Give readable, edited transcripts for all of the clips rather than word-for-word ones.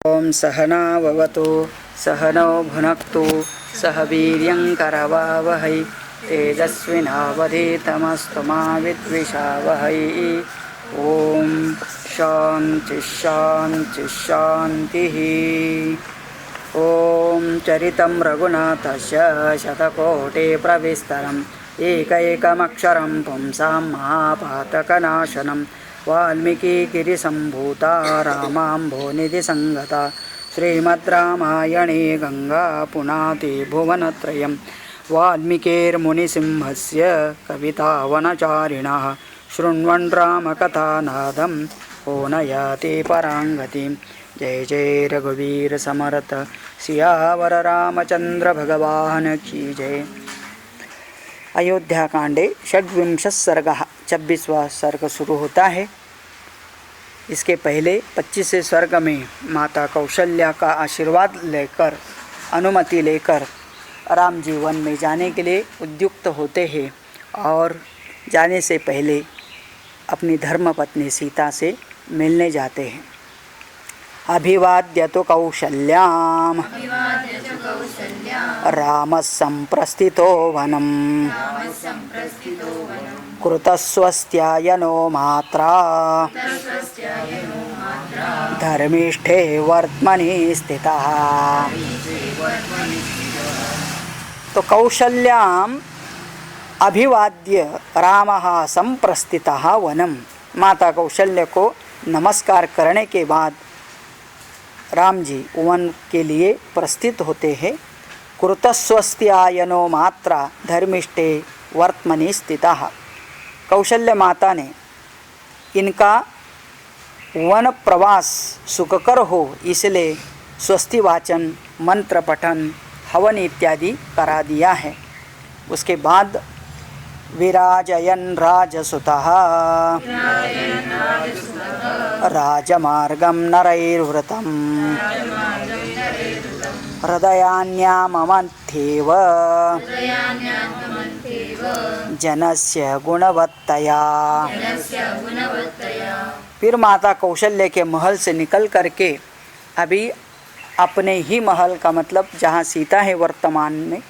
ओम सहनाववतु सहनौ भुनक्तु सह वीर्यङ्करवावहै तेजस्विनावधीतमस्तु मा विद्विषावहै। ओम शांति शांति शांतिः। ओम चरितं रघुनाथस्य शतकोटिप्रविस्तरम् एकैकमक्षरं पुंसां महापातकनाशनं वाल्मीकिगिरिसम्भूता रामाम्भोनिधिसंगता श्रीमद्रामायणे गंगा पुनाति भुवनत्रयं वाल्मीकिर्मुनिसिंहस्य कवितावनचारिणः शृण्वन् रामकथानादं को नयाति पराङ्गतिं। जय जय रघुवीर समर्थ सियावर रामचंद्र भगवान की जय। अयोध्या कांडे षड्विंश सर्ग 26वां सर्ग शुरू होता है। इसके पहले 25वें सर्ग में माता कौशल्या का आशीर्वाद लेकर अनुमति लेकर राम जी वन में जाने के लिए उद्युक्त होते हैं और जाने से पहले अपनी धर्मपत्नी सीता से मिलने जाते हैं। अभिवाद्य तो कौशल्याम रामः संप्रस्थितो वनम कृतस्वस्त्यायनो मात्रा धर्मिष्ठे वर्त्मनि स्थितः। तो कौशल्याम अभिवाद्य रामः संप्रस्थितः वनम, माता कौशल्य को नमस्कार करने के बाद राम जी वन के लिए प्रस्थित होते हैं। कृतस्वस्त्यायनो मात्रा धर्मिष्ठे वर्त्मनि स्थितः। कौशल्य माता ने इनका वन प्रवास सुखकर हो इसलिए स्वस्ति वाचन, मंत्र पठन, हवन इत्यादि करा दिया है। उसके बाद विराजयन् राजसुतः राजमार्गं नरैर्वृतं हृदयान्याममध्येव जनस्य गुणवत्तया। फिर माता कौशल्य के महल से निकल करके अभी अपने ही महल का मतलब जहाँ सीता है वर्तमान में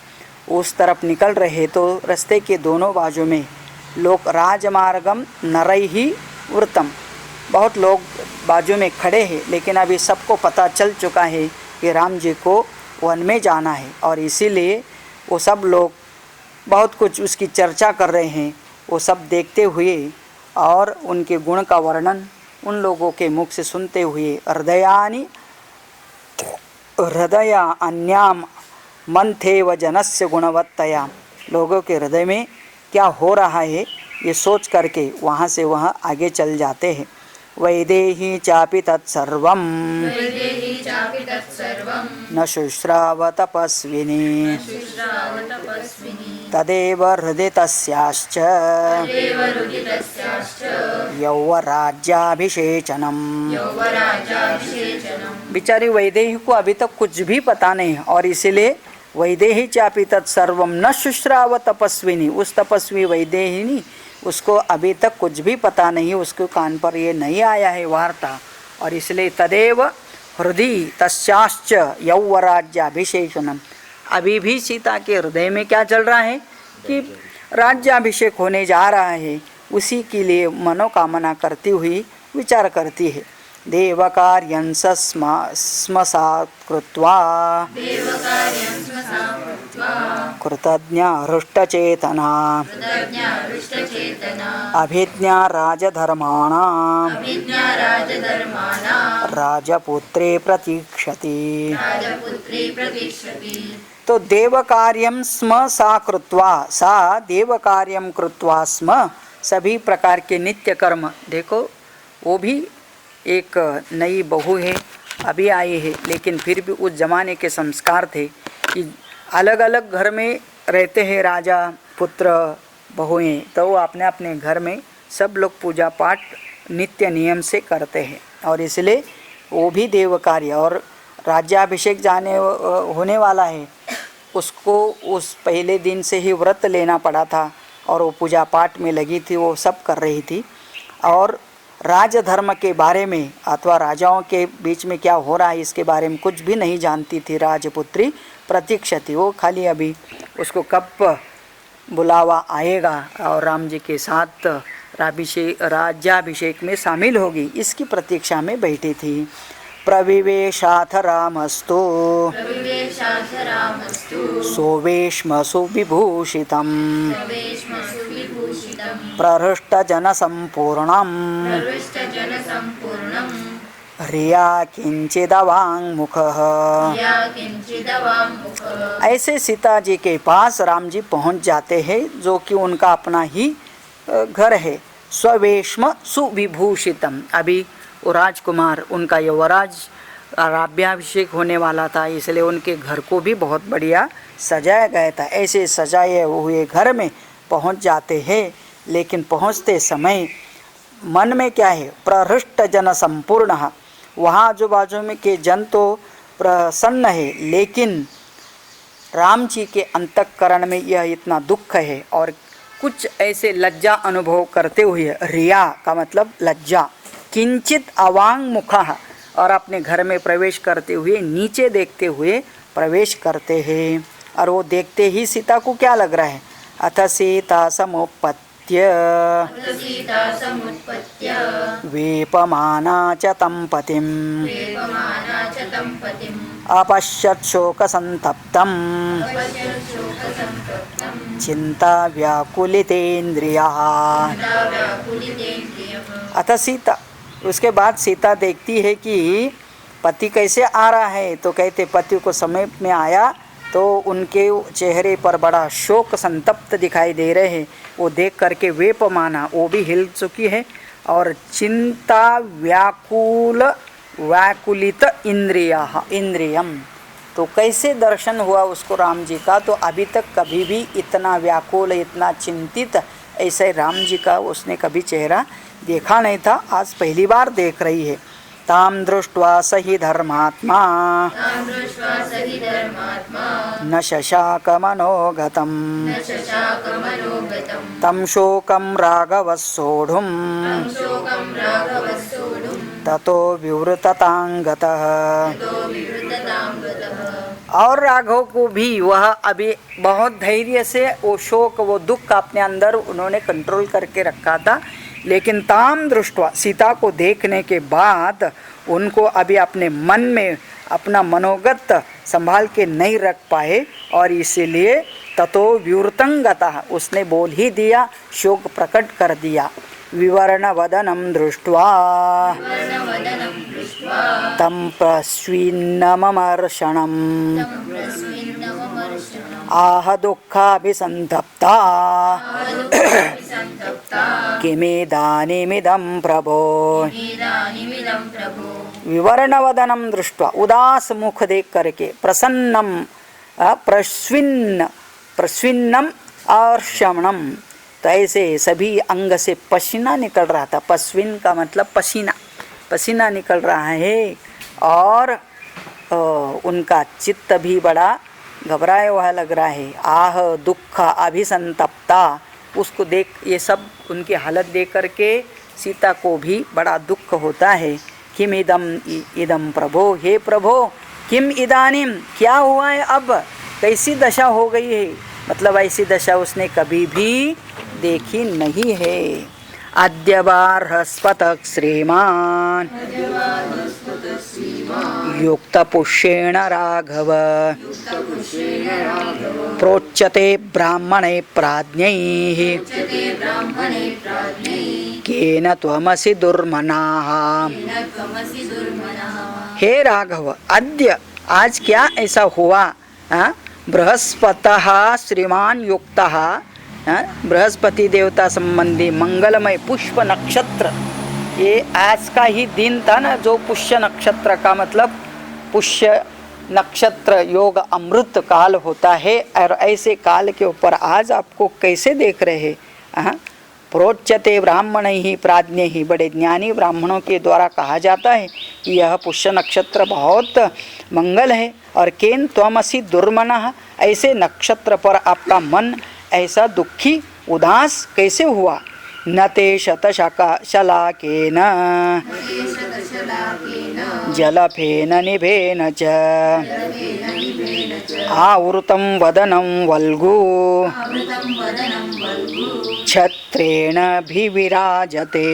उस तरफ निकल रहे तो रास्ते के दोनों बाजू में लोग राजमार्गम नरैहि वृतम, बहुत लोग बाजू में खड़े हैं, लेकिन अभी सबको पता चल चुका है कि राम जी को वन में जाना है और इसीलिए वो सब लोग बहुत कुछ उसकी चर्चा कर रहे हैं। वो सब देखते हुए और उनके गुण का वर्णन उन लोगों के मुख से सुनते हुए हृदय अन्याम मंथे व जनस्य गुणवत्तया, लोगों के हृदय में क्या हो रहा है ये सोच करके वहाँ से वहाँ आगे चल जाते हैं। वैदेही चापि तत्सर्वं न शुश्राव तपस्विनी तदेव हृदय तस्याश्च यौवराज्याभिषेचनम। बिचारी वैदेही को अभी तक कुछ भी पता नहीं और इसीलिए वैदेही चापि तत्सर्वम न शुश्राव तपस्विनी, उस तपस्वी वैदेहिनी उसको अभी तक कुछ भी पता नहीं, उसके कान पर ये नहीं आया है वार्ता और इसलिए तदेव हृदय तस्याश्च यौवराज्याभिषेचनम। अभी भी सीता के हृदय में क्या चल रहा है कि राज्याभिषेक होने जा रहा है, उसी के लिए मनोकामना करती हुई विचार करती है। देवकार्यं स्मसात् कृत्वा कृतज्ञा हृष्टचेतना अभिज्ञा राजधर्माणां राजपुत्रे प्रतीक्षति। तो देवकार्यं स्म सा कृत्वा, सा देवकार्यं कृत्वा स्म, सभी प्रकार के नित्य कर्म। देखो वो भी एक नई बहू है, अभी आई है, लेकिन फिर भी उस ज़माने के संस्कार थे कि अलग अलग घर में रहते हैं राजा पुत्र बहुएं, तो वो अपने अपने घर में सब लोग पूजा पाठ नित्य नियम से करते हैं और इसलिए वो भी देव कार्य। और राज्याभिषेक जाने होने वाला है, उसको उस पहले दिन से ही व्रत लेना पड़ा था और वो पूजा पाठ में लगी थी, वो सब कर रही थी। और राजधर्म के बारे में अथवा राजाओं के बीच में क्या हो रहा है इसके बारे में कुछ भी नहीं जानती थी राजपुत्री प्रतीक्षति। वो खाली अभी उसको कब बुलावा आएगा और राम जी के साथ राज्याभिषेक में शामिल होगी इसकी प्रतीक्षा में बैठी थी। प्रविवेशाथ रामस्तु सोवेश्मसु विभूषितं प्रहृष्टजनसम्पूर्णम् रिया किंचिदवाङ्मुखः। ऐसे सीता जी के पास राम जी पहुंच जाते हैं जो कि उनका अपना ही घर है। स्ववेश्म सुविभूषितम, अभी वो राजकुमार उनका युवराज राज्याभिषेक होने वाला था इसलिए उनके घर को भी बहुत बढ़िया सजाया गया था। ऐसे सजाए हुए घर में पहुंच जाते हैं लेकिन पहुंचते समय मन में क्या है, प्रहृष्ट जन संपूर्ण, वहाँ आजू बाजू में के जन तो प्रसन्न है लेकिन राम जी के अंतःकरण में यह इतना दुख है और कुछ ऐसे लज्जा अनुभव करते हुए, रिया का मतलब लज्जा, किंचित अवांग मुखः, और अपने घर में प्रवेश करते हुए नीचे देखते हुए प्रवेश करते हैं। और वो देखते ही सीता को क्या लग रहा है, अथ सीता समुत्पत्य वेपमाना च तं पतिम् अपश्यत् शोकसंतप्तं चिंता व्याकुलितेन्द्रियः। अथ सीता, उसके बाद सीता देखती है कि पति कैसे आ रहा है, तो कहते पति को समीप में आया तो उनके चेहरे पर बड़ा शोक संतप्त दिखाई दे रहे हैं। वो देख करके वेपमाना, वो भी हिल चुकी है, और चिंता व्याकुलित इंद्रियम, तो कैसे दर्शन हुआ उसको राम जी का, तो अभी तक कभी भी इतना व्याकुल इतना चिंतित ऐसे राम जी का उसने कभी चेहरा देखा नहीं था, आज पहली बार देख रही है। ताम दृष्ट्वा सही धर्मात्मा न शशाक मनोगतम तम शोकम राघव सोढ़ुम ततो विवृततांगतः। और राघव को भी वह अभी बहुत धैर्य से वो शोक वो दुख अपने अंदर उन्होंने कंट्रोल करके रखा था, लेकिन ताम दृष्टवा, सीता को देखने के बाद उनको अभी अपने मन में अपना मनोगत संभाल के नहीं रख पाए और इसीलिए ततो विवृतंगतः, उसने बोल ही दिया, शोक प्रकट कर दिया। विवर्ण वदनम दृष्ट्वा तम प्रस्विन्नमर्षणम् आह दुःखाभिसंतप्ता किमिदानीमिदं प्रभो। विवरणवदनम दृष्ट्वा, उदास मुख देख करके, प्रसन्नम प्रस्विन्नम अर्षणम, तो ऐसे सभी अंग से पसीना निकल रहा था। पस्विन का मतलब पसीना, पसीना निकल रहा है और उनका चित्त भी बड़ा घबराया हुआ लग रहा है। आह दुख अभिसंतप्ता, उसको देख, ये सब उनकी हालत देख करके सीता को भी बड़ा दुख होता है। किम इदम प्रभो, हे प्रभो, किम इदानीम, क्या हुआ है अब, कैसी दशा हो गई है, मतलब ऐसी दशा उसने कभी भी देखी नहीं है। अद्य बार्हस्पतः श्रीमान् युक्तपुष्येण राघव प्रोच्यते ब्राह्मणे प्राज्ञैः केन त्वमसि दुर्मनाः। हे राघव, अद्य, आज क्या ऐसा हुआ, बृहस्पतः श्रीमान युक्तः, बृहस्पति देवता संबंधी मंगलमय पुष्प नक्षत्र, ये आज का ही दिन था ना, जो पुष्य नक्षत्र का मतलब पुष्य नक्षत्र योग अमृत काल होता है, और ऐसे काल के ऊपर आज आपको कैसे देख रहे हैं। प्रोच्यते ब्राह्मण ही प्राज्ञ ही, बड़े ज्ञानी ब्राह्मणों के द्वारा कहा जाता है कि यह पुष्य नक्षत्र बहुत मंगल है। और केन त्वमसि दुर्मनः, ऐसे नक्षत्र पर आपका मन ऐसा दुखी उदास कैसे हुआ। न ते शतशलाकेन जलफेन निभेन च आवृतं वदनं वल्गु छत्रेण विराजते।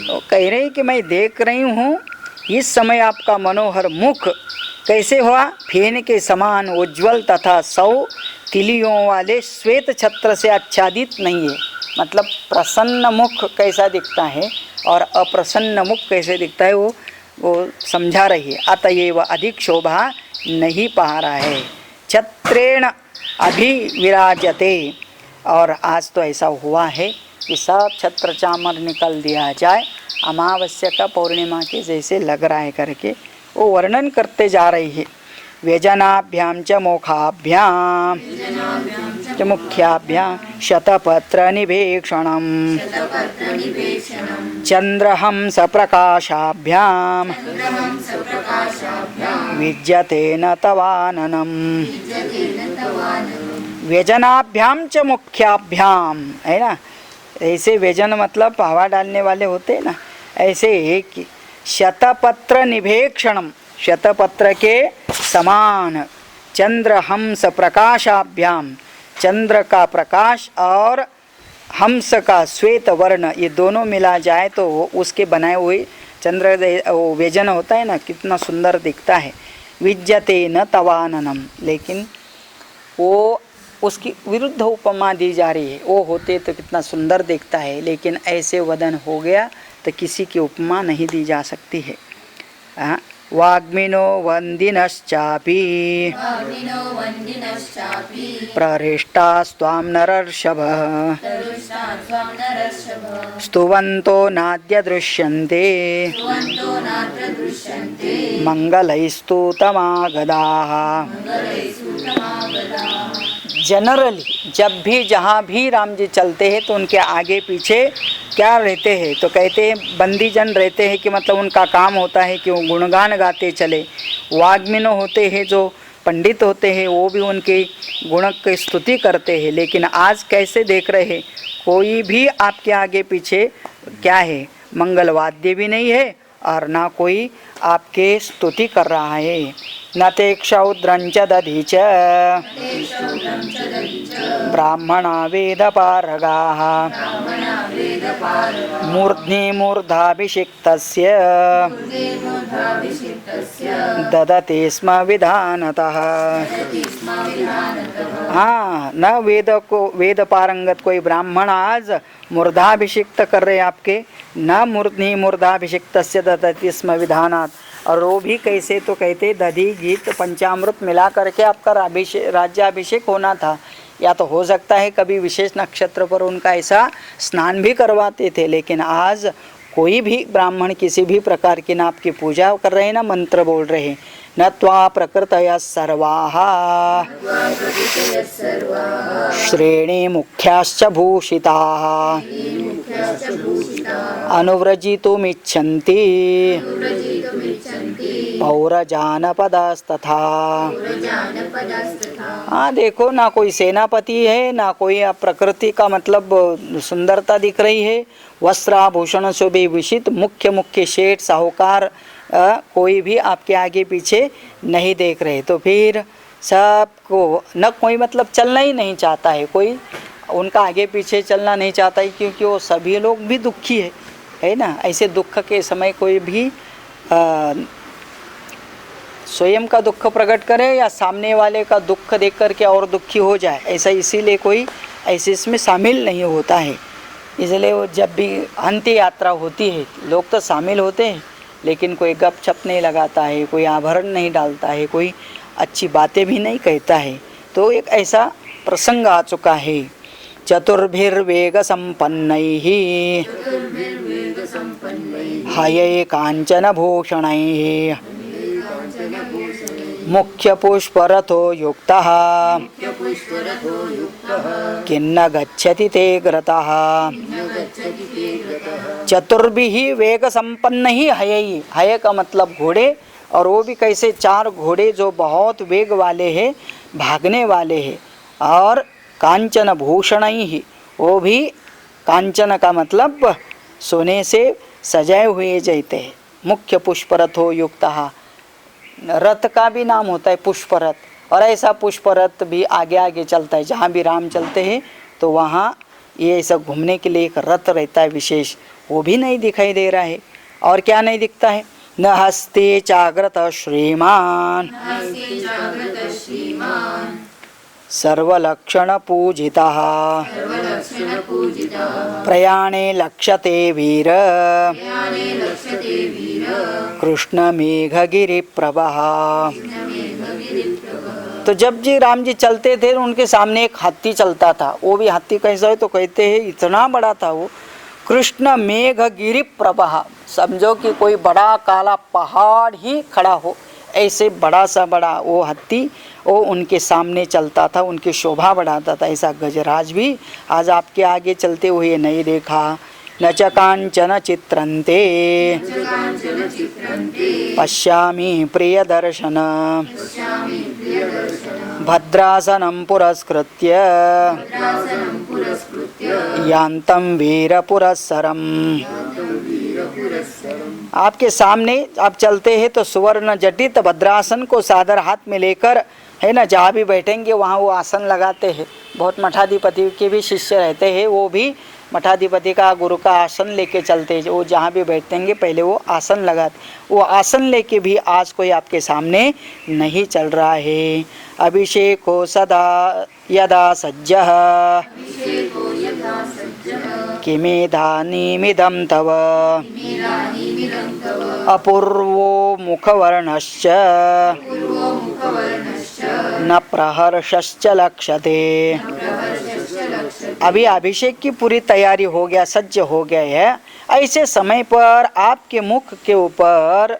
तो कह रहे कि मैं देख रही हूँ इस समय आपका मनोहर मुख कैसे हुआ, फेन के समान उज्ज्वल तथा 100 तिलियों वाले श्वेत छत्र से आच्छादित नहीं है। मतलब प्रसन्न मुख कैसा दिखता है और अप्रसन्न मुख कैसे दिखता है वो समझा रही है। अतएव अधिक शोभा नहीं पा रहा है। छत्रेण अभिविराजते। और आज तो ऐसा हुआ है कि सब छत्र चामर निकल दिया जाए, अमावस्या का पौर्णिमा के जैसे लग रहा है करके वो वर्णन करते जा रही है। व्यजनाभ्यां च मोखाभ्यां च मुख्याभ्यां शतपत्र निभेक्षणं चंद्रहंस प्रकाशाभ्यां विद्यते न तवाननम्। व्यजनाभ्यां च मुख्याभ्यां, है ना, ऐसे व्यजन मतलब हवा डालने वाले होते हैं ना, ऐसे एक शतपत्र निभेक्षणम, शतपत्र के समान चंद्रहंस प्रकाशाभ्याम, चंद्र का प्रकाश और हंस का श्वेत वर्ण, ये दोनों मिला जाए तो उसके बनाए हुए चंद्र वो व्यजन होता है ना, कितना सुंदर दिखता है। विद्यते न तवाननम, लेकिन वो उसकी विरुद्ध उपमा दी जा रही है। वो होते तो कितना सुंदर दिखता है, लेकिन ऐसे वदन हो गया तो किसी की उपमा नहीं दी जा सकती है। वाग्मिनो वंदिनश्चापि प्रहृष्टास्त्वां नरर्षभः स्तुवन्तो नाद्य दृश्यन्ते मंगलैस्तुतमागदाः। जनरली जब भी जहाँ भी राम जी चलते हैं तो उनके आगे पीछे क्या रहते हैं, तो कहते हैं बंदी जन रहते हैं कि मतलब उनका काम होता है कि वो गुणगान गाते चले। वाग्मिनो होते हैं जो पंडित होते हैं, वो भी उनके गुण की स्तुति करते हैं। लेकिन आज कैसे देख रहे हैं, कोई भी आपके आगे पीछे क्या है, मंगलवाद्य भी नहीं है और ना कोई आपके स्तुति कर रहा है। न ते क्षौद्रंच दधीच ब्राह्मणा वेदपारगाः मूर्ध्नि मूर्धाभिषिक्तस्य ददते स्म विधानतः। हाँ, न वेद पारंगत कोई ब्राह्मण आज मूर्धाभिषिक्त कर रहे आपके, न मूर्ध्नि मूर्धाभिषिक्तस्य ददते स्म विधानात्। और वो भी कैसे, तो कहते दधि गीत पंचामृत मिला करके आपका राज्याभिषेक होना था, या तो हो सकता है कभी विशेष नक्षत्र पर उनका ऐसा स्नान भी करवाते थे। लेकिन आज कोई भी ब्राह्मण किसी भी प्रकार की ना आपकी पूजा कर रहे हैं ना मंत्र बोल रहे हैं। न त्वा प्रकृतयः सर्वाः श्रेणी मुख्याश्च भूषिताः अनुव्रजितुमिच्छन्ति पौरजानपदस्तथा। हाँ देखो, ना कोई सेनापति है, ना कोई प्रकृति का मतलब सुंदरता दिख रही है, वस्त्राभूषण से भी विषित मुख्य मुख्य शेठ साहूकार कोई भी आपके आगे पीछे नहीं देख रहे। तो फिर सबको न कोई मतलब चलना ही नहीं चाहता है, कोई उनका आगे पीछे चलना नहीं चाहता है, क्योंकि वो सभी लोग भी दुखी है ना। ऐसे दुख के समय कोई भी स्वयं का दुख प्रकट करे या सामने वाले का दुख देख करके और दुखी हो जाए, ऐसा इसीलिए कोई ऐसे इसमें शामिल नहीं होता है। इसलिए वो जब भी अंत्य यात्रा होती है लोग तो शामिल होते हैं, लेकिन कोई गपशप नहीं लगाता है, कोई आभरण नहीं डालता है, कोई अच्छी बातें भी नहीं कहता है। तो एक ऐसा प्रसंग आ चुका है। चतुर्भिर्वेग संपन्नैः हये कांचन भूषणैः मुख्य पुष्परथो युक्तः किन्न गच्छति ते ग्रतः। चतुर्भिः वेग संपन्न ही हयई, हय का मतलब घोड़े, और वो भी कैसे 4 घोड़े जो बहुत वेग वाले हैं, भागने वाले हैं। और कांचन भूषणैः, वो भी कांचन का मतलब सोने से सजाए हुए जैते हैं। मुख्य पुष्परथो युक्तः, रथ का भी नाम होता है पुष्परथ, और ऐसा पुष्परथ भी आगे आगे चलता है। जहाँ भी राम चलते हैं तो वहाँ ये ऐसा घूमने के लिए एक रथ रहता है विशेष, वो भी नहीं दिखाई दे रहा है। और क्या नहीं दिखता है? न हस्ते चाग्रत श्रीमान सर्वलक्षण पूजितः प्रयाणे लक्ष्यते वीर कृष्ण मेघगिरि प्रभः। तो जब जी राम जी चलते थे उनके सामने एक हाथी चलता था। वो भी हाथी कैसा है तो कहते हैं इतना बड़ा था वो, कृष्ण मेघगिरि प्रभः, समझो कि कोई बड़ा काला पहाड़ ही खड़ा हो, ऐसे बड़ा सा बड़ा वो हाथी वो उनके सामने चलता था, उनकी शोभा बढ़ाता था। ऐसा गजराज भी आज आपके आगे चलते हुए नहीं देखा। न च कांचन चित्रन्ते पश्यामि प्रियदर्शन भद्रासनं पुरस्कृत्य यान्तं वीरपुरस्सरम्। आपके सामने आप चलते हैं तो सुवर्ण जटित भद्रासन को सादर हाथ में लेकर, है ना, जहाँ भी बैठेंगे वहाँ वो आसन लगाते हैं। बहुत मठाधिपति के भी शिष्य रहते हैं, वो भी मठाधिपति का गुरु का आसन लेके चलते हैं। वो जहाँ भी बैठेंगे पहले वो आसन लगाते, वो आसन लेके भी आज कोई आपके सामने नहीं चल रहा है। अभिषेको सदा यदा सज्जः किमेधानीमिदं तव अपूर्वो मुखवर्णश्च न प्रहर्षश्च लक्ष्यते। अभी अभिषेक की पूरी तैयारी हो गया, सज्ज हो गया है, ऐसे समय पर आपके मुख के ऊपर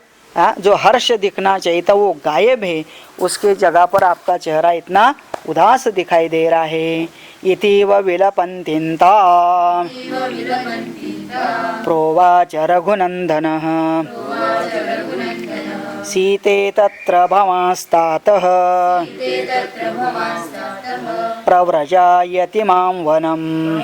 जो हर्ष दिखना चाहिए था वो गायब है। उसके जगह पर आपका चेहरा इतना उदास दिखाई दे रहा है। इतीव विलपन्तिन्ता प्रोवाच रघुनन्दनः सीते तत्र भवांस्तातः प्रव्रजायति मां वनम्।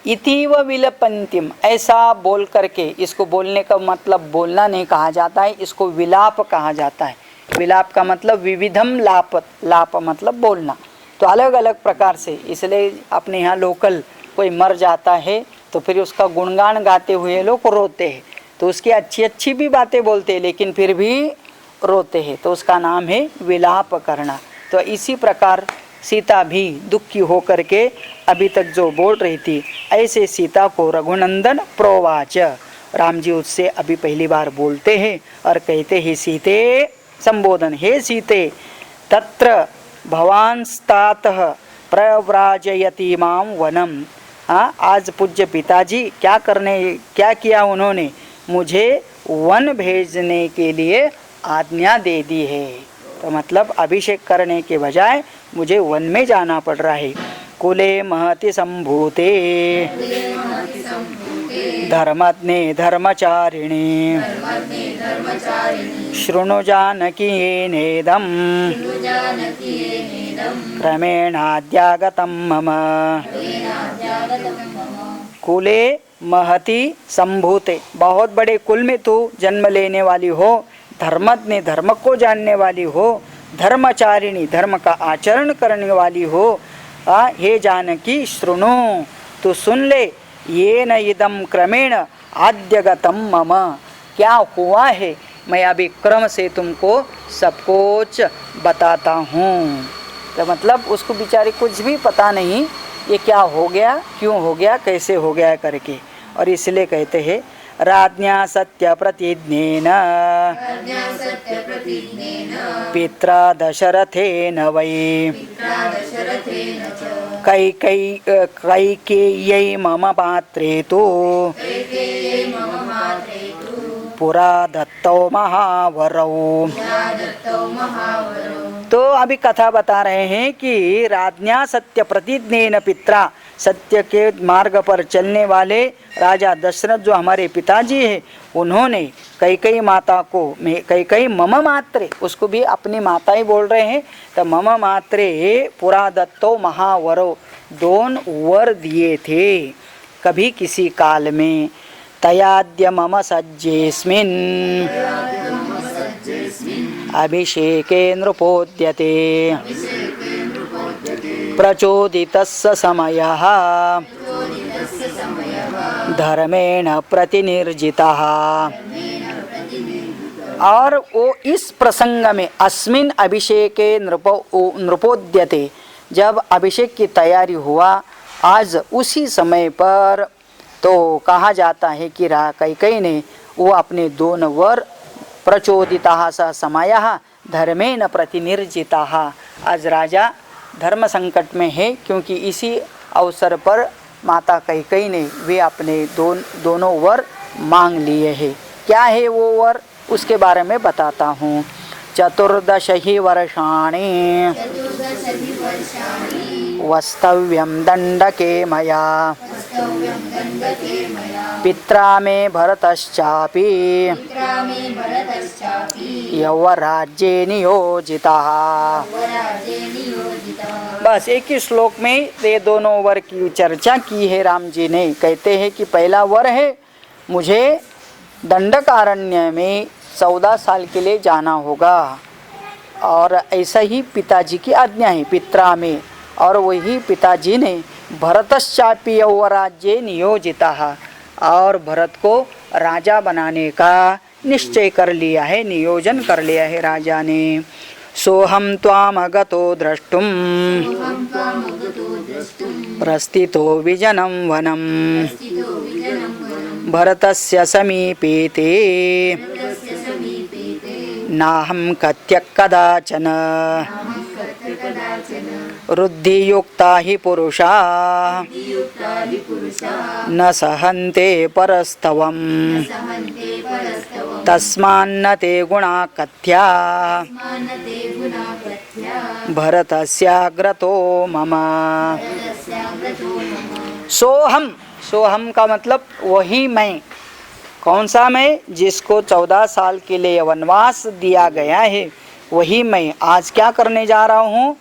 इतीव विलपन्तिम, ऐसा बोल करके, इसको बोलने का मतलब बोलना नहीं कहा जाता है, इसको विलाप कहा जाता है। विलाप का मतलब विविधम लाप, लाप मतलब बोलना। तो अलग अलग प्रकार से, इसलिए अपने यहाँ लोकल कोई मर जाता है तो फिर उसका गुणगान गाते हुए लोग रोते हैं, तो उसकी अच्छी अच्छी भी बातें बोलते हैं लेकिन फिर भी रोते हैं, तो उसका नाम है विलाप करना। तो इसी प्रकार सीता भी दुखी होकर के अभी तक जो बोल रही थी, ऐसे सीता को रघुनंदन प्रोवाच, राम जी उससे अभी पहली बार बोलते हैं और कहते हैं सीते, संबोधन, हे सीते, तत्र भवांस्तातः प्रव्राजयति मां वनम। हाँ, आज पूज्य पिताजी क्या किया उन्होंने, मुझे वन भेजने के लिए आज्ञा दे दी है। तो मतलब अभिषेक करने के बजाय मुझे वन में जाना पड़ रहा है। कुले महति संभूते धर्मज्ञे धर्मचारिणे शृणु जानकी नेदम् क्रमेणाद्यागतं मम। कुले महति संभूते, बहुत बड़े कुल में तू जन्म लेने वाली हो, धर्मज्ञ धर्म को जानने वाली हो, धर्मचारिणी धर्म का आचरण करने वाली हो। हे जानकी शृणु, तू सुन ले, ये न इदम क्रमेण आद्यगतम मम, क्या हुआ है, मैं अभी क्रम से तुमको सब कुछ बताता हूँ। तो मतलब उसको बेचारे कुछ भी पता नहीं ये क्या हो गया, क्यों हो गया, कैसे हो गया करके। और इसलिए कहते हैं राज्ञा सत्य प्रतिज्ञेन पित्रा दशरथेन वै कैकेय्यै मम पात्रे तु पुरा दत्तौ महावरौ। तो अभी कथा बता रहे हैं कि राज्ञा सत्य प्रतिज्ञेन पित्रा, सत्य के मार्ग पर चलने वाले राजा दशरथ जो हमारे पिताजी हैं, उन्होंने कैकेयी माता को कैकेयी मम मात्रे, उसको भी अपनी माता ही बोल रहे हैं, तो मम मात्रे पुरा दत्तो महावरो, 2 वर दिए थे कभी किसी काल में। तयाद्य मम सज्जेस्मिन् अभिषेके नृपोद्यते प्रचोदितस्य समयः धर्मेण प्रतिनिर्जितः। और वो इस प्रसंग में अस्मिन् अभिषेके नृपोद्यते, जब अभिषेक की तैयारी हुआ आज उसी समय पर, तो कहा जाता है कि कैकेयी ने वो अपने 2 वर प्रचोदितः स समयः धर्मेण प्रतिनिर्जितः, आज राजा धर्म संकट में है, क्योंकि इसी अवसर पर माता कैकेयी ने वे अपने दोनों वर मांग लिए हैं। क्या है वो वर, उसके बारे में बताता हूँ। 14 वर्षाणि वस्तव्यं दण्डके मया पित्रा मे भरतश्चापि यौवराज्ये नियोजितः। बस एक ही श्लोक में ये दोनों वर की चर्चा की है राम जी ने। कहते हैं कि पहला वर है, मुझे दंडकारण्य में 14 साल के लिए जाना होगा, और ऐसा ही पिताजी की आज्ञा है पित्रा में, और वही पिताजी ने भरतश्चापि यौवराज्ये नियोजितः, और भरत को राजा बनाने का निश्चय कर लिया है, नियोजन कर लिया है राजा ने। सोहम त्वामगतो द्रष्टुम प्रस्थितो विजनं वनं भरतस्य समीपे ते नाहं कत्यक् कदाचन रुद्धियुक्ता हि पुरुषा न सहन्ते परस्तवम् तस्मान्न ते गुणा कथ्या भरतस्याग्रतो मम। सोहम, सोहम का मतलब वही मैं। कौन सा मैं? जिसको 14 साल के लिए वनवास दिया गया है, वही मैं आज क्या करने जा रहा हूँ।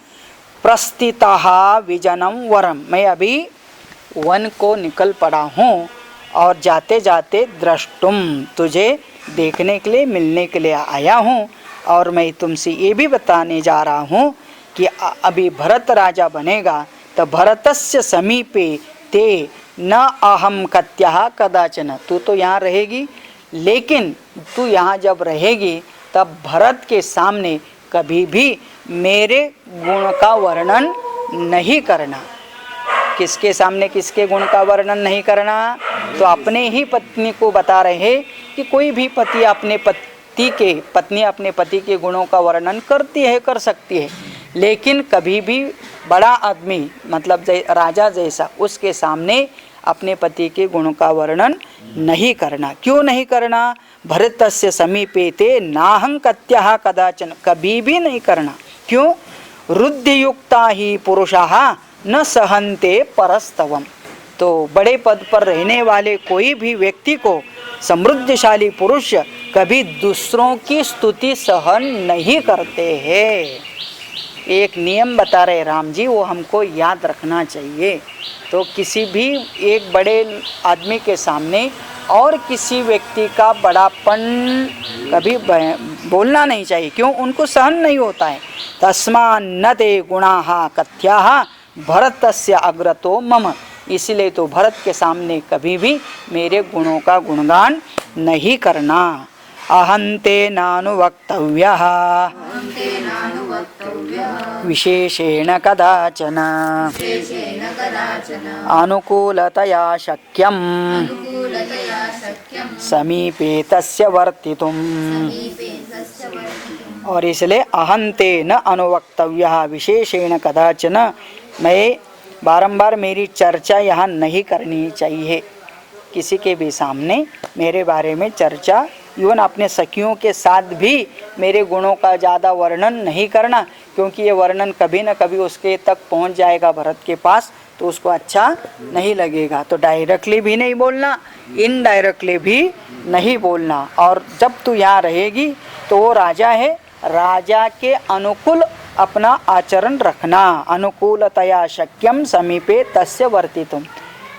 प्रस्थितः विजनम वरम, मैं अभी वन को निकल पड़ा हूँ, और जाते जाते द्रष्टुम, तुझे देखने के लिए, मिलने के लिए आया हूँ। और मैं तुमसे ये भी बताने जा रहा हूँ कि अभी भरत राजा बनेगा, तो भरतस्य समीपे ते न अहम कत्यः कदाचन, तू तो यहाँ रहेगी, लेकिन तू यहाँ जब रहेगी तब भरत के सामने कभी भी मेरे गुण का वर्णन नहीं करना। किसके सामने किसके गुण का वर्णन नहीं करना? तो अपने ही पत्नी को बता रहे कि कोई भी पति अपने पत्नी अपने पति के गुणों का वर्णन करती है, कर सकती है, लेकिन कभी भी बड़ा आदमी मतलब राजा जैसा उसके सामने अपने पति के गुणों का वर्णन नहीं करना। क्यों नहीं करना? भरतस्य समीपे ते नाहं कत्यः कदाचन, कभी भी नहीं करना। क्यों? रुद्धियुक्ता ही पुरुषाः न सहन्ते परस्तवम, तो बड़े पद पर रहने वाले कोई भी व्यक्ति को समृद्धशाली पुरुष कभी दूसरों की स्तुति सहन नहीं करते हैं। एक नियम बता रहे राम जी, वो हमको याद रखना चाहिए। तो किसी भी एक बड़े आदमी के सामने और किसी व्यक्ति का बड़ापन कभी बोलना नहीं चाहिए। क्यों? उनको सहन नहीं होता है। तस्मान्न ते गुणाः कथ्याः भरतस्य अग्रतो मम, इसलिए तो भरत के सामने कभी भी मेरे गुणों का गुणगान नहीं करना। अहंते नानुवक्तव्यः विशेषेण कदाचन अनुकूलतया शक्यं समीपे तस्य वर्तितुम्। और इसलिए अहंते न अनुवक्तव्यः विशेषेण कदाचन, मैं बारंबार मेरी चर्चा यहाँ नहीं करनी चाहिए। किसी के भी सामने मेरे बारे में चर्चा, इवन अपने सखियों के साथ भी मेरे गुणों का ज़्यादा वर्णन नहीं करना, क्योंकि ये वर्णन कभी न कभी उसके तक पहुँच जाएगा भरत के पास, तो उसको अच्छा नहीं लगेगा। तो डायरेक्टली भी नहीं बोलना, इनडायरेक्टली भी नहीं बोलना। और जब तू यहाँ रहेगी तो वो राजा है, राजा के अनुकूल अपना आचरण रखना। अनुकूलतया शक्यम समीपे तस्य वर्तितुम,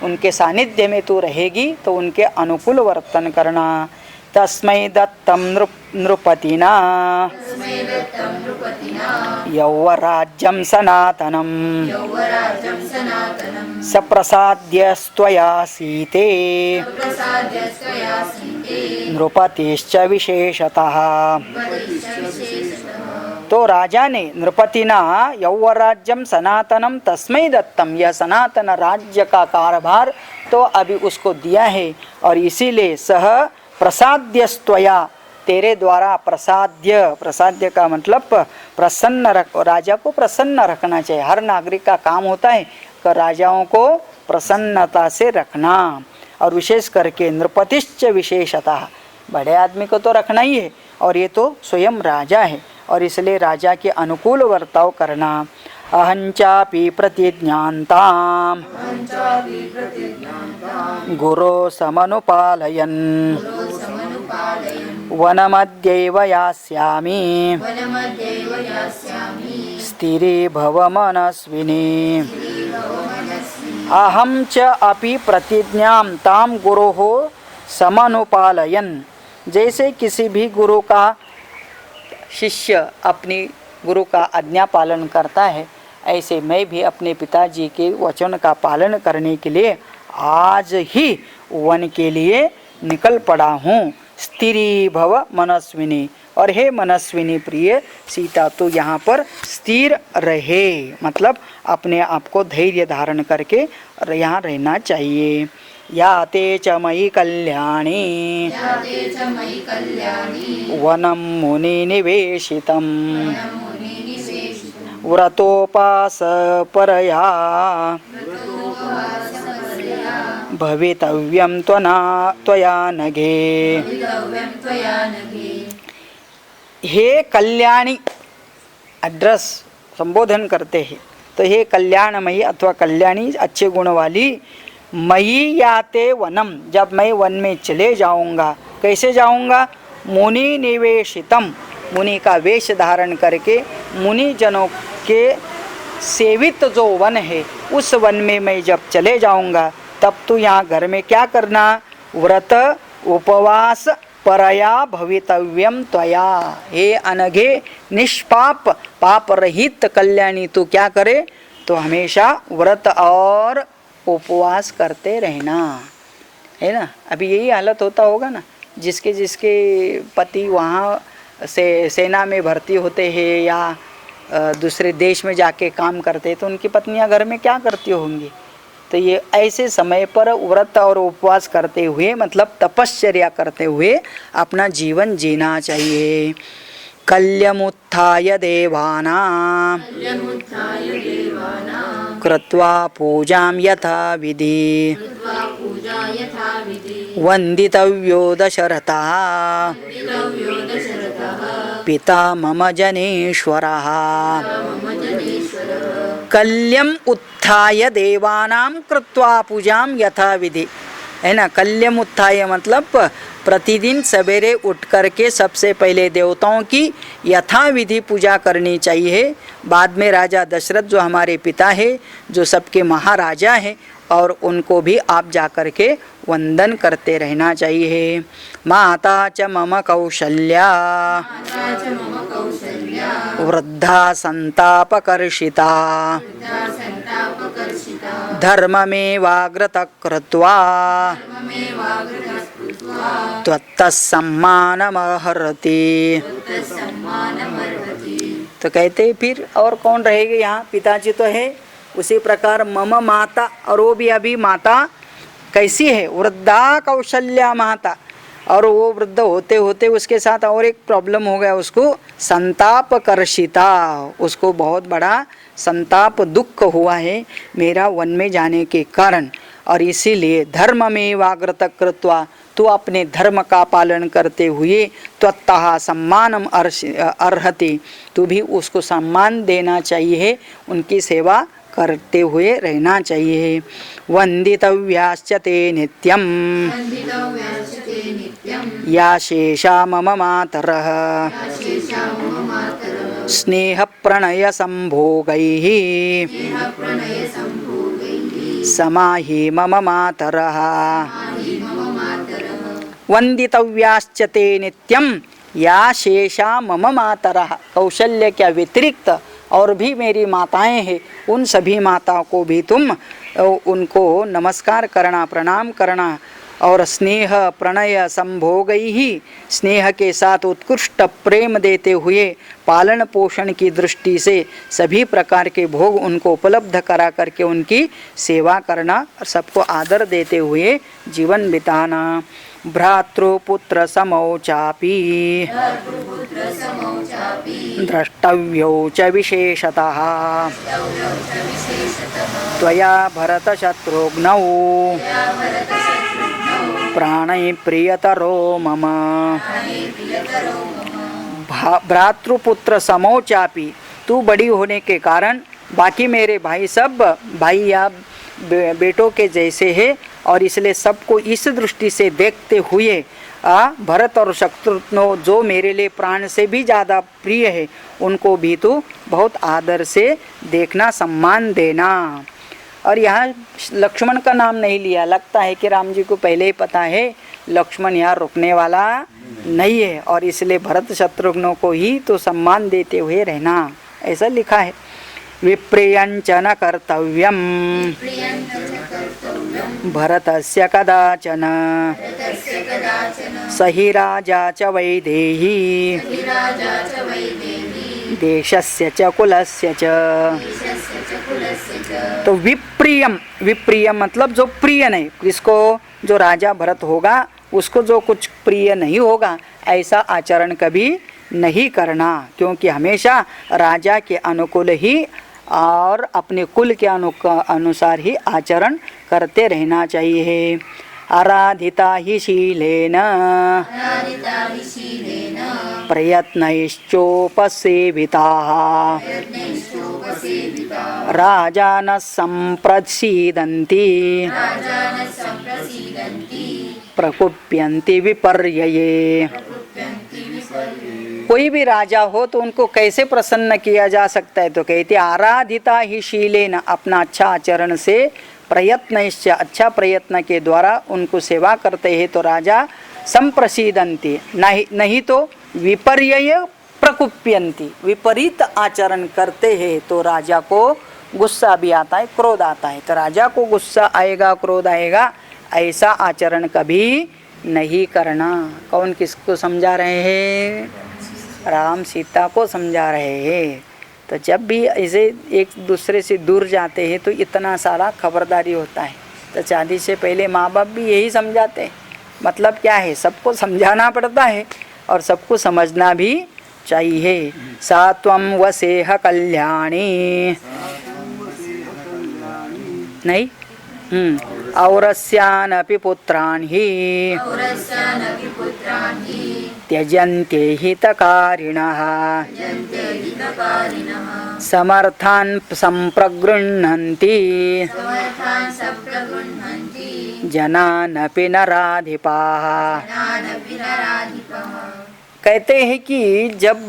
उनके सानिध्य में तू रहेगी तो उनके अनुकूल वर्तन करना। तस्मै दत्तं नृपतिना यौवराज्यं सनातनं सप्रसाद्यस्त्वया सीते नृपतिश्च विशेषतः। तो राजा ने नृपतिना यौवराज्यम सनातनम तस्मै दत्तम, यह सनातन राज्य का कारभार तो अभी उसको दिया है, और इसीलिए सह प्रसाद्यस्त्वया, तेरे द्वारा प्रसाद्य, प्रसाद्य का मतलब प्रसन्न रख, राजा को प्रसन्न रखना चाहिए। हर नागरिक का काम होता है कि राजाओं को प्रसन्नता से रखना, और विशेष करके नृपतिश्च विशेषतः, बड़े आदमी को तो रखना ही है, और ये तो स्वयं राजा है, और इसलिए राजा के अनुकूल वर्ताव करना। अहंचापि प्रतिज्ञान्तां गुरो समनुपालयन् वनमध्यैव यास्यामि स्थिरे भव मनस्विनी। अहं च अपि प्रतिज्ञां तां गुरोः समनुपालयन्, जैसे किसी भी गुरु का शिष्य अपनी गुरु का आज्ञा पालन करता है, ऐसे मैं भी अपने पिताजी के वचन का पालन करने के लिए आज ही वन के लिए निकल पड़ा हूँ। स्थिरी भव मनस्विनी, और हे मनस्विनी प्रिय सीता, तो यहाँ पर स्थिर रहे, मतलब अपने आप को धैर्य धारण करके यहाँ रहना चाहिए। या ते च मयि कल्याणी वनं मुनि निवेशितं व्रतोपास परया भवितव्यं त्वया नघे। हे कल्याणी, एड्रेस संबोधन करते हैं, तो हे कल्याणमयी अथवा कल्याणी, अच्छे गुण वाली, मयि याते वनम, जब मैं वन में चले जाऊंगा, कैसे जाऊंगा? मुनि निवेशितम, मुनि का वेश धारण करके मुनि जनों के सेवित जो वन है उस वन में मैं जब चले जाऊंगा, तब तो यहाँ घर में क्या करना? व्रत उपवास परया भवितव्यम त्वया। हे अनघे निष्पाप पाप रहित कल्याणी, तू क्या करे? तो हमेशा व्रत और उपवास करते रहना, है ना। अभी यही हालत होता होगा ना, जिसके जिसके पति वहाँ से सेना में भर्ती होते हैं या दूसरे देश में जाके काम करते हैं, तो उनकी पत्नियां घर में क्या करती होंगी? तो ये ऐसे समय पर व्रत और उपवास करते हुए, मतलब तपश्चर्या करते हुए अपना जीवन जीना चाहिए। कल्यमुत्थाय देवानां कृत्वा पूजां यथा विधि वन्दितव्यो दशरथः पिता मम जनेश्वरः। कल्यम उत्थाय देवानां कृत्वा पूजां यथा विधि, है ना। कल्यम उत्थाय मतलब प्रतिदिन सवेरे उठ करके सबसे पहले देवताओं की यथाविधि पूजा करनी चाहिए। बाद में राजा दशरथ जो हमारे पिता है, जो सबके महाराजा हैं, और उनको भी आप जा कर के वंदन करते रहना चाहिए। माता च मम कौशल्या वृद्धा संतापकर्षिता धर्ममेवाग्रतः कृत्वा त्वत्तः सम्मानमर्हति। तो कहते फिर और कौन रहेगा यहाँ? पिताजी तो है, उसी प्रकार मम माता, और वो भी अभी माता कैसी है? वृद्धा कौशल्या माता, और वो वृद्ध होते होते उसके साथ और एक प्रॉब्लम हो गया, उसको संतापकर्षिता, उसको बहुत बड़ा संताप दुख हुआ है मेरा वन में जाने के कारण, और इसीलिए धर्म में वाग्रत कृत्वा, तो अपने धर्म का पालन करते हुए त्वत्तः सम्मानम अर्हति, तो भी उसको सम्मान देना चाहिए, उनकी सेवा करते हुए रहना चाहिए। वंदितव्याश्च ते नित्यं या शेषा मम मातरः स्नेह प्रणय संभोगैः समाहि मम मातरः। वंदितव्याश्च ते नित्यं या शेषा मम मातरः, कौशल्य के व्यतिरिक्त और भी मेरी माताएं हैं, उन सभी माताओं को भी तुम उनको नमस्कार करना, प्रणाम करना। और स्नेह प्रणय संभोगई ही, स्नेह के साथ उत्कृष्ट प्रेम देते हुए पालन पोषण की दृष्टि से सभी प्रकार के भोग उनको उपलब्ध करा करके उनकी सेवा करना और सबको आदर देते हुए जीवन बिताना। भ्रातृपुत्र समौ चापि द्रष्टव्यौ च विशेषतः त्वया भरतशत्रुघ्नौ प्राणै प्रियतरो मम। भ्रातृपुत्र समौ चापि, तू बड़ी होने के कारण बाकी मेरे भाई सब भाई या बेटों के जैसे है, और इसलिए सबको इस दृष्टि से देखते हुए भरत और शत्रुघ्न जो मेरे लिए प्राण से भी ज़्यादा प्रिय है, उनको भी तू बहुत आदर से देखना, सम्मान देना। और यहाँ लक्ष्मण का नाम नहीं लिया, लगता है कि राम जी को पहले ही पता है लक्ष्मण यहाँ रुकने वाला नहीं है, और इसलिए भरत शत्रुघ्नों को ही तो सम्मान देते हुए रहना, ऐसा लिखा है। विप्रियंच न कर्तव्यम भरतस्य कदाचन सहि राजा च वैदेही देशस्य च कुलस्य च। तो विप्रियम, विप्रिय मतलब जो प्रिय नहीं, किसको, जो राजा भरत होगा उसको जो कुछ प्रिय नहीं होगा ऐसा आचरण कभी नहीं करना, क्योंकि हमेशा राजा के अनुकूल ही और अपने कुल के अनुसार ही आचरण करते रहना चाहिए। आराधिता हि शीलेन प्रयत्नैश्चोपसेविताः राजानः सम्प्रसीदन्ति प्रकुप्यन्ति विपर्यये। कोई भी राजा हो तो उनको कैसे प्रसन्न किया जा सकता है, तो कहते आराधिता ही शीलेन, अपना अच्छा आचरण से, प्रयत्न इससे अच्छा प्रयत्न के द्वारा उनको सेवा करते हैं तो राजा संप्रसीदन्ति, नहीं तो विपर्यय प्रकुप्यन्ति, विपरीत आचरण करते हैं तो राजा को गुस्सा भी आता है, क्रोध आता है। तो राजा को गुस्सा आएगा, क्रोध आएगा, ऐसा आचरण कभी नहीं करना। कौन किसको समझा रहे हैं? राम सीता को समझा रहे हैं। तो जब भी ऐसे एक दूसरे से दूर जाते हैं तो इतना सारा खबरदारी होता है। तो शादी से पहले माँ बाप भी यही समझाते हैं। मतलब क्या है, सबको समझाना पड़ता है और सबको समझना भी चाहिए। सा त्वं वसेह कल्याणी नहीं औरस्यानपि पुत्रान् हि त्यजन्ते हितकारिणः समर्थान् सम्प्रगृह्णन्ति जनानपि नराधिपाः। कहते हैं कि जब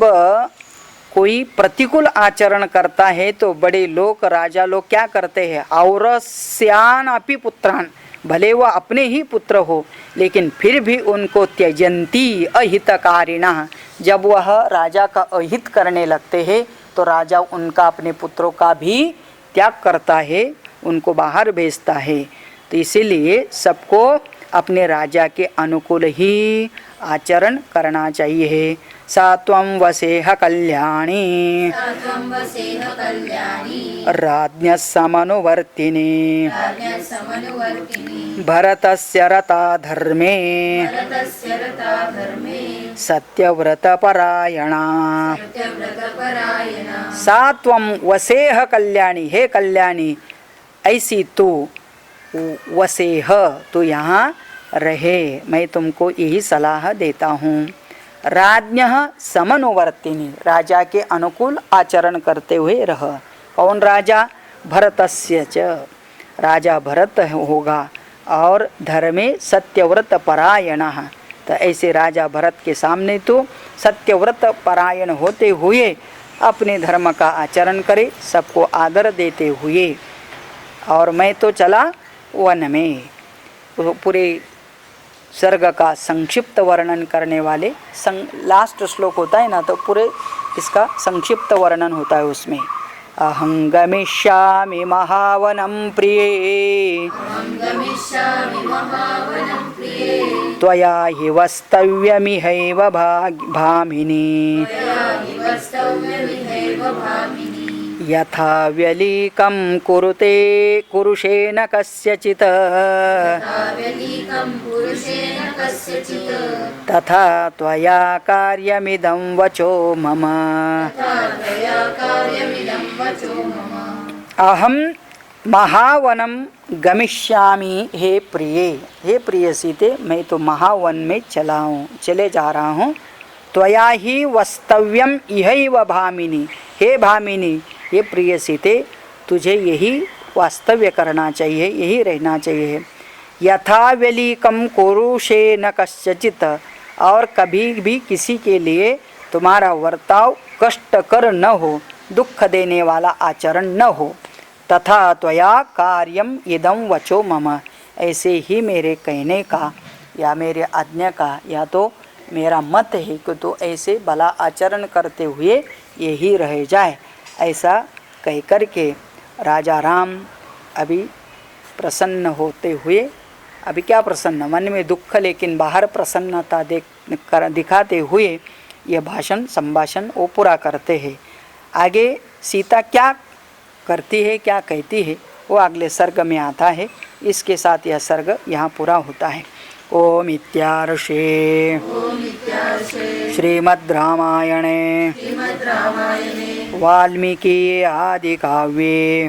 कोई प्रतिकूल आचरण करता है तो बड़े लोग, राजा लोग क्या करते हैं, औरस्यान अपि पुत्रान, भले वह अपने ही पुत्र हो लेकिन फिर भी उनको त्यजंती अहितकारिणा, जब वह राजा का अहित करने लगते हैं तो राजा उनका, अपने पुत्रों का भी त्याग करता है, उनको बाहर भेजता है। तो इसीलिए सबको अपने राजा के अनुकूल ही आचरण करना चाहिए। सा त्वं वसेह कल्याणी राज्ञः समनुवर्तिनी भरतस्य रता धर्मे सत्यव्रतपरायणा। सा त्वं वसेह कल्याणी, हे कल्याणी ऐसी तू वसेह, तो यहाँ रहे, मैं तुमको यही सलाह देता हूँ। राज्ञः समनुवर्तिनी, राजा के अनुकूल आचरण करते हुए रह। कौन राजा? भरतस्य च, राजा भरत होगा, और धर्मे सत्यव्रत परायणः, तो ऐसे राजा भरत के सामने तो सत्यव्रत परायण होते हुए अपने धर्म का आचरण करे, सबको आदर देते हुए। और मैं तो चला वन में। पूरे सर्ग का संक्षिप्त वर्णन करने वाले लास्ट श्लोक होता है ना, तो पूरे इसका संक्षिप्त वर्णन होता है उसमें। अहं गमिष्यामि महावनं प्रिये, त्वया हि वस्तव्यमिहैव भामिनी, यथा व्यलीकं कुरुषेण कस्यचित्, तथा त्वया कार्यमिदं वचो मम। अहम महावनम गमिष्यामि, हे प्रिये, हे प्रिय सीते, मैं तो महावन में चले जा रहा हूँ। त्वया ही वस्तव्यम इहैव भामिनी, हे भामिनी, ये प्रिय सीते, तुझे यही वास्तव्य करना चाहिए, यही रहना चाहिए। यथा व्यलीकम कुरुषे न कस्यचित्, और कभी भी किसी के लिए तुम्हारा वर्ताव कष्टकर न हो, दुख देने वाला आचरण न हो। तथा त्वया कार्यम इदं वचो मम, ऐसे ही मेरे कहने का या मेरे आज्ञा का या तो मेरा मत है कि तो ऐसे भला आचरण करते हुए यही रह जाए। ऐसा कहकर के राजा राम अभी प्रसन्न होते हुए, अभी क्या प्रसन्न, मन में दुख लेकिन बाहर प्रसन्नता दिखाते हुए यह भाषण संभाषण वो पूरा करते हैं। आगे सीता क्या करती है, क्या कहती है, वो अगले सर्ग में आता है। इसके साथ यह सर्ग यहाँ पूरा होता है। ओम इत्यार्षे श्रीमद् रामायणे वाल्मीकि आदि काव्ये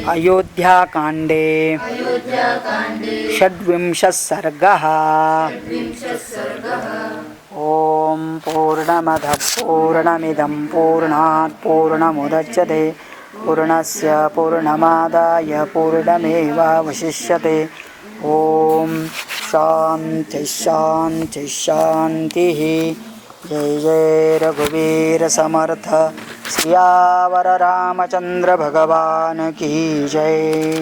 अयोध्याकाण्डे षड्विंशः सर्गः। ओम पूर्णमदः पूर्णमिदं पूर्णात् पूर्णमुदच्यते पूर्णस्य पूर्णमादाय पूर्णमेवावशिष्यते। ओम शांति शांति शांतिः। जय जय रघुवीर समर्थ सियावर रामचंद्र भगवान की जय।